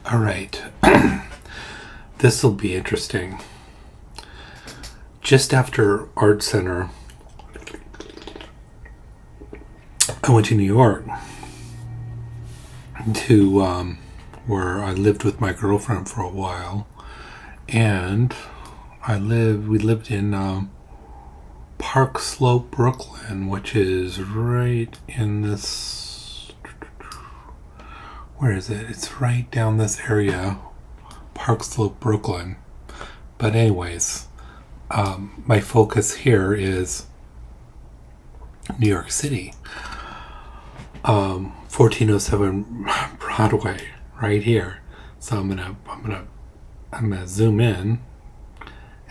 All right. This will be interesting. Just after Art Center, I went to New York to where I lived with my girlfriend for a while, and we lived in Park Slope, Brooklyn, which is right in this. Where is it? It's right down this area, Park Slope, Brooklyn. But anyways, my focus here is New York City. 1407 Broadway, right here. So I'm gonna zoom in,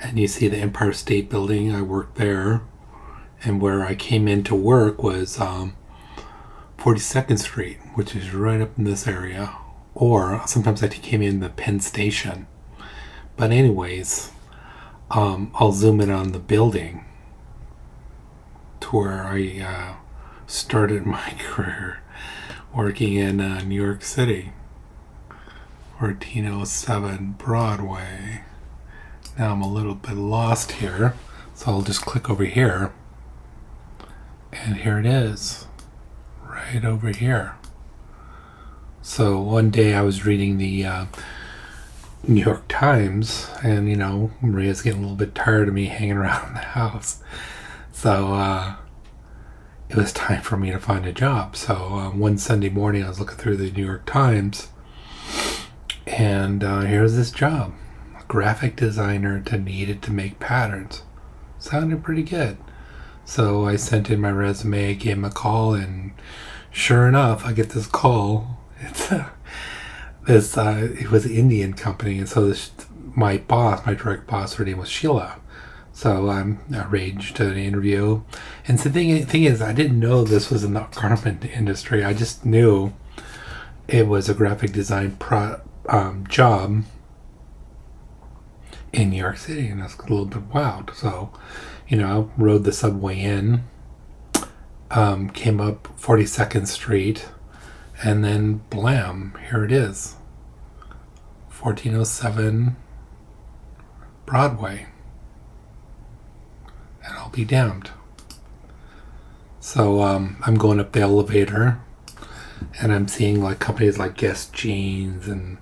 and you see the Empire State Building. I worked there, and where I came in to work was 42nd Street, which is right up in this area. Or sometimes I came in the Penn Station. But anyways, I'll zoom in on the building to where I started my career working in New York City. 1407 Broadway. Now I'm a little bit lost here, so I'll just click over here, and here it is, right over here. So one day I was reading the New York Times, and Maria's getting a little bit tired of me hanging around the house, so it was time for me to find a job. So one Sunday morning I was looking through the New York Times, and here's this job: a graphic designer needed to make patterns. Sounded pretty good. So I sent in my resume, gave him a call, and sure enough, I get this call. It was an Indian company, and so my direct boss, her name was Sheila. So I arranged an interview, and the thing is, I didn't know this was in the garment industry. I just knew it was a graphic design job in New York City, and I was a little bit wowed. So, I rode the subway in, came up 42nd Street, and then blam, here it is, 1407 Broadway. And I'll be damned. So I'm going up the elevator, and I'm seeing companies like Guess Jeans and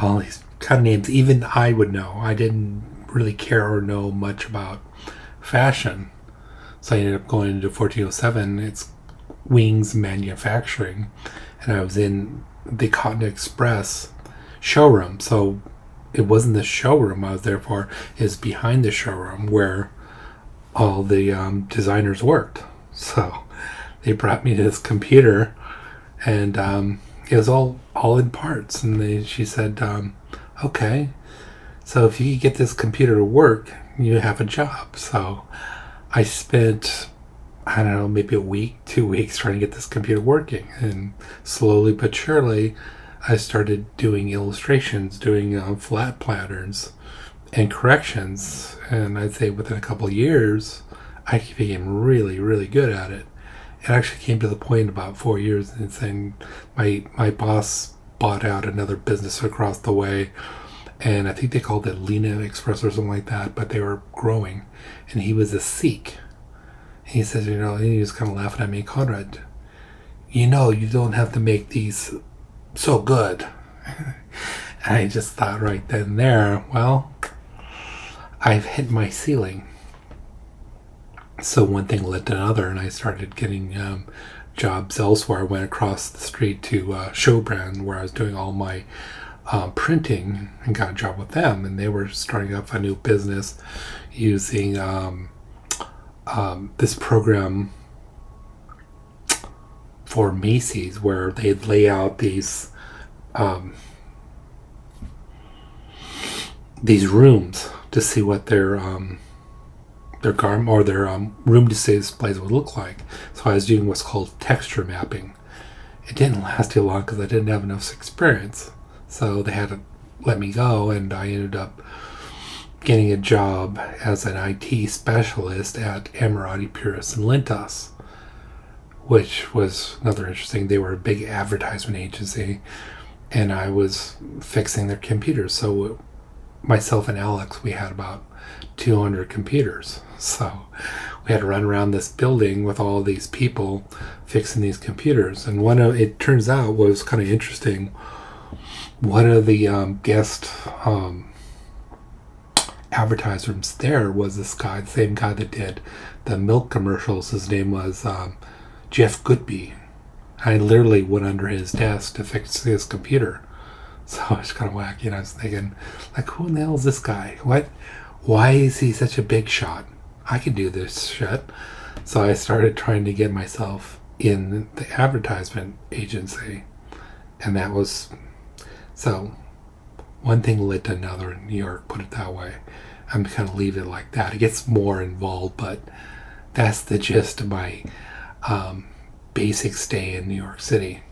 all these kind of names. Even I would know. I didn't really care or know much about fashion. So I ended up going into 1407. It's Wings Manufacturing. And I was in the Cotton Express showroom. So it wasn't the showroom I was there for. It was behind the showroom where all the designers worked. So they brought me to this computer, and it was all in parts. And she said, okay, so if you get this computer to work, you have a job. So I spent, I don't know, maybe a week, 2 weeks trying to get this computer working. And slowly but surely, I started doing illustrations, doing flat patterns and corrections. And I'd say within a couple of years, I became really, really good at it. It actually came to the point about 4 years and saying my boss bought out another business across the way, and I think they called it Lena Express or something like that, but they were growing, and he was a Sikh. And he says, he was kind of laughing at me, Conrad, you don't have to make these so good. And I just thought right then and there, well, I've hit my ceiling. So one thing led to another, and I started getting jobs elsewhere. I went across the street to Showbrand, where I was doing all my printing, and got a job with them. And they were starting up a new business using this program for Macy's, where they'd lay out these rooms to see what their garment or their room displays would look like. So I was doing what's called texture mapping. It didn't last too long because I didn't have enough experience. So they had to let me go, and I ended up getting a job as an IT specialist at Emirati Purist and Lintas, which was another interesting. They were a big advertisement agency, and I was fixing their computers. So myself and Alex, we had about 200 computers. So we had to run around this building with all these people fixing these computers. And it turns out, what was kind of interesting, one of the guest advertisers there was this guy, the same guy that did the milk commercials. His name was Jeff Goodby. I literally went under his desk to fix his computer. So it's kind of wacky. And I was thinking, like, who in the hell is this guy? Why is he such a big shot? I can do this shit. So I started trying to get myself in the advertisement agency. And that was, so one thing led to another in New York, put it that way. I'm kind of leave it like that. It gets more involved, but that's the gist of my basic stay in New York City.